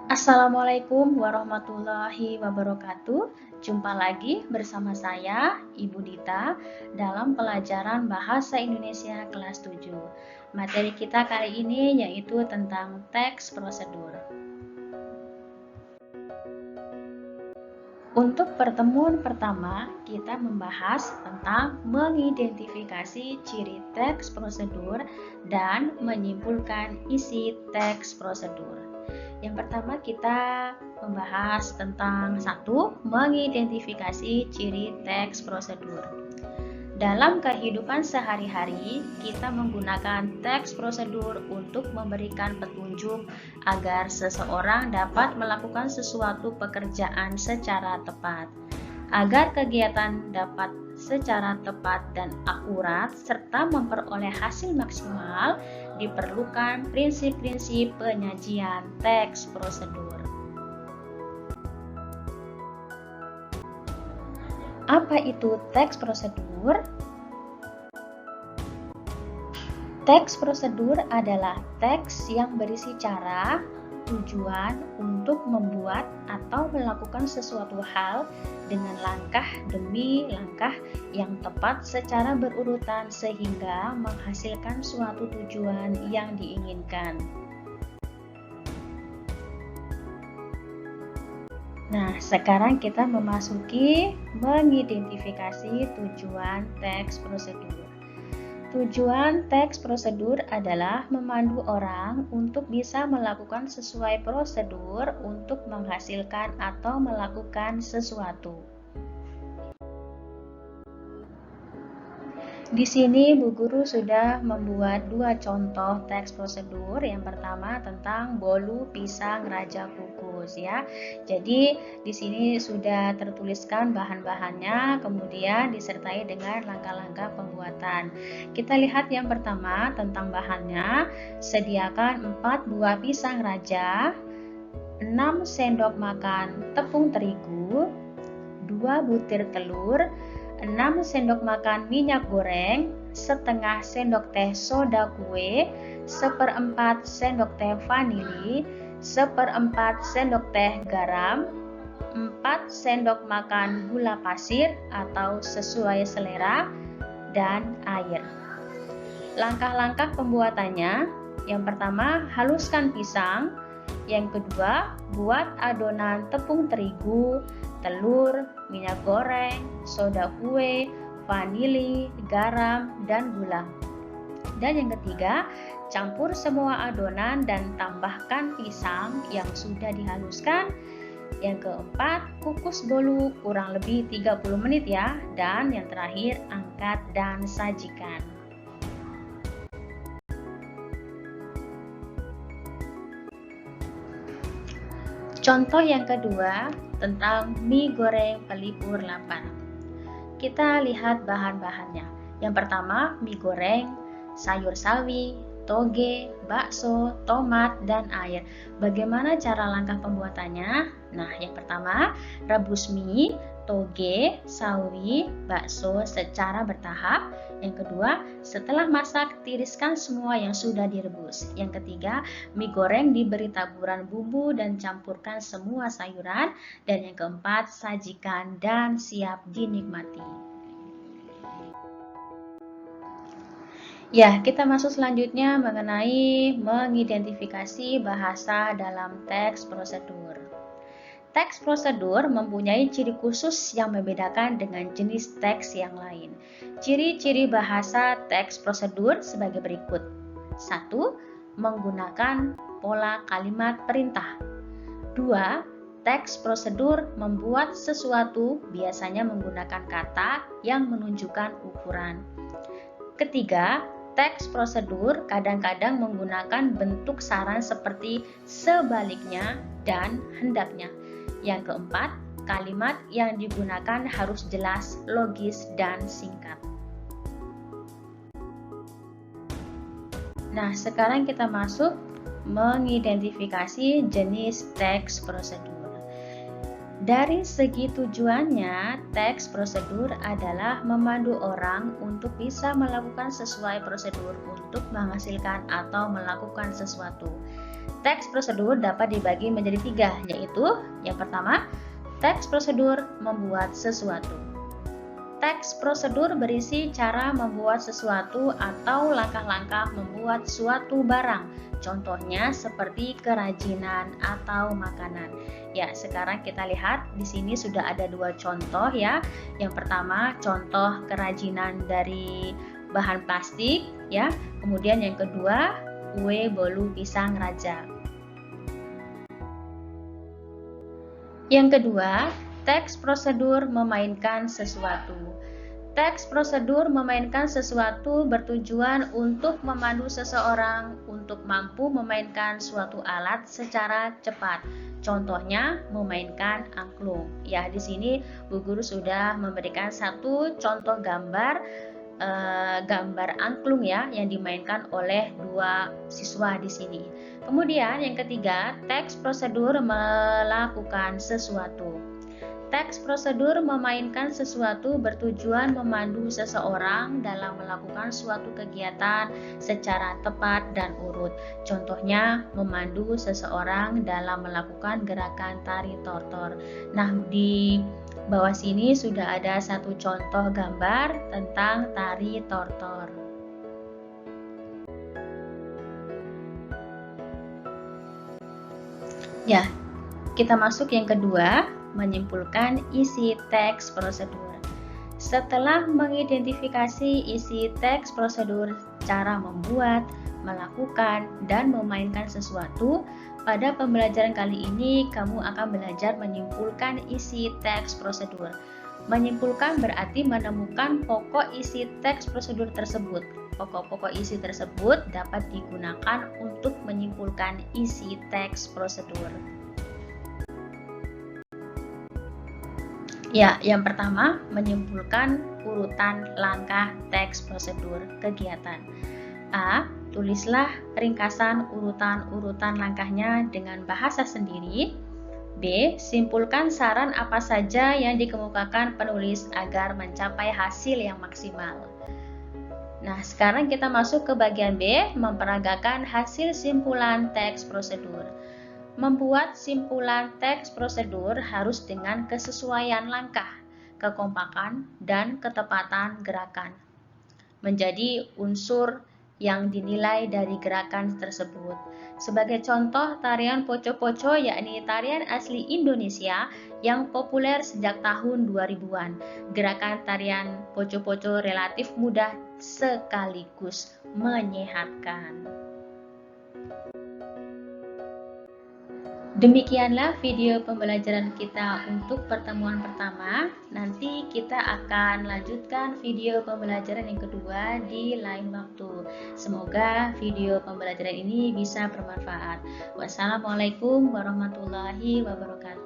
Assalamualaikum warahmatullahi wabarakatuh. Jumpa lagi bersama saya, Ibu Dita, dalam pelajaran Bahasa Indonesia kelas 7. Materi kita kali ini yaitu tentang teks prosedur. Untuk pertemuan pertama, kita membahas tentang mengidentifikasi ciri teks prosedur dan menyimpulkan isi teks prosedur. Yang pertama kita membahas tentang mengidentifikasi ciri teks prosedur. Dalam kehidupan sehari-hari, kita menggunakan teks prosedur untuk memberikan petunjuk agar seseorang dapat melakukan sesuatu pekerjaan secara tepat. Agar kegiatan dapat secara tepat dan akurat serta memperoleh hasil maksimal, diperlukan prinsip-prinsip penyajian teks prosedur. Apa itu teks prosedur? Teks prosedur adalah teks yang berisi cara, tujuan untuk membuat atau melakukan sesuatu hal dengan langkah demi langkah yang tepat secara berurutan sehingga menghasilkan suatu tujuan yang diinginkan. Nah, sekarang kita memasuki mengidentifikasi tujuan teks prosedur. Tujuan teks prosedur adalah memandu orang untuk bisa melakukan sesuai prosedur untuk menghasilkan atau melakukan sesuatu. Di sini Bu Guru sudah membuat dua contoh teks prosedur. Yang pertama tentang bolu pisang raja kukus ya. Jadi di sini sudah tertuliskan bahan-bahannya, kemudian disertai dengan langkah-langkah pembuatan. Kita lihat yang pertama tentang bahannya. Sediakan 4 buah pisang raja, 6 sendok makan tepung terigu, 2 butir telur, 6 sendok makan minyak goreng, setengah sendok teh soda kue, 1/4 sendok teh vanili, 1/4 sendok teh garam, 4 sendok makan gula pasir atau sesuai selera, dan air. Langkah-langkah pembuatannya, yang pertama haluskan pisang, yang kedua buat adonan tepung terigu, telur, minyak goreng, soda kue, vanili, garam, dan gula. Dan yang ketiga, campur semua adonan dan tambahkan pisang yang sudah dihaluskan. Yang keempat, kukus bolu kurang lebih 30 menit ya. Dan yang terakhir, angkat dan sajikan. Contoh yang kedua tentang mie goreng pelipur lapar. Kita lihat bahan-bahannya. Yang pertama, mie goreng, sayur sawi, toge, bakso, tomat, dan air. Bagaimana cara langkah pembuatannya? Nah, yang pertama, rebus mie, toge, sawi, bakso secara bertahap. Yang kedua, setelah masak, tiriskan semua yang sudah direbus. Yang ketiga, mie goreng diberi taburan bumbu dan campurkan semua sayuran. Dan yang keempat, sajikan dan siap dinikmati. Ya, kita masuk selanjutnya mengenai mengidentifikasi bahasa dalam teks prosedur. Teks prosedur mempunyai ciri khusus yang membedakan dengan jenis teks yang lain. Ciri-ciri bahasa teks prosedur sebagai berikut. 1. Menggunakan pola kalimat perintah. 2. Teks prosedur membuat sesuatu biasanya menggunakan kata yang menunjukkan ukuran. Ketiga, teks prosedur kadang-kadang menggunakan bentuk saran seperti sebaliknya dan hendaknya. Yang keempat, kalimat yang digunakan harus jelas, logis, dan singkat. Nah, sekarang kita masuk mengidentifikasi jenis teks prosedur. Dari segi tujuannya, teks prosedur adalah memandu orang untuk bisa melakukan sesuai prosedur untuk menghasilkan atau melakukan sesuatu. Teks prosedur dapat dibagi menjadi 3, yaitu yang pertama, teks prosedur membuat sesuatu. Teks prosedur berisi cara membuat sesuatu atau langkah-langkah membuat suatu barang. Contohnya seperti kerajinan atau makanan. Ya, sekarang kita lihat di sini sudah ada 2 contoh ya. Yang pertama, contoh kerajinan dari bahan plastik ya. Kemudian yang kedua, kue bolu pisang raja. Yang kedua, teks prosedur memainkan sesuatu. Teks prosedur memainkan sesuatu bertujuan untuk memandu seseorang untuk mampu memainkan suatu alat secara cepat. Contohnya memainkan angklung. Ya, di sini Bu Guru sudah memberikan satu contoh gambar angklung ya yang dimainkan oleh 2 siswa di sini. Kemudian yang ketiga, teks prosedur melakukan sesuatu. Teks prosedur memainkan sesuatu bertujuan memandu seseorang dalam melakukan suatu kegiatan secara tepat dan urut. Contohnya, memandu seseorang dalam melakukan gerakan tari tortor. Nah, di bawah sini sudah ada satu contoh gambar tentang tari tortor. Ya, kita masuk yang kedua, menyimpulkan isi teks prosedur. Setelah mengidentifikasi isi teks prosedur, cara membuat, melakukan, dan memainkan sesuatu, pada pembelajaran kali ini kamu akan belajar menyimpulkan isi teks prosedur. Menyimpulkan berarti menemukan pokok isi teks prosedur tersebut. Pokok-pokok isi tersebut dapat digunakan untuk menyimpulkan isi teks prosedur. Ya, yang pertama, menyimpulkan urutan langkah teks prosedur kegiatan. A. Tulislah ringkasan urutan-urutan langkahnya dengan bahasa sendiri. B. Simpulkan saran apa saja yang dikemukakan penulis agar mencapai hasil yang maksimal. Nah, sekarang kita masuk ke bagian B, memperagakan hasil simpulan teks prosedur. Membuat simpulan teks prosedur harus dengan kesesuaian langkah, kekompakan, dan ketepatan gerakan. Menjadi unsur yang dinilai dari gerakan tersebut. Sebagai contoh, tarian poco-poco yakni tarian asli Indonesia yang populer sejak tahun 2000-an. Gerakan tarian poco-poco relatif mudah sekaligus menyehatkan. Demikianlah video pembelajaran kita untuk pertemuan pertama. Nanti kita akan lanjutkan video pembelajaran yang kedua di lain waktu. Semoga video pembelajaran ini bisa bermanfaat. Wassalamualaikum warahmatullahi wabarakatuh.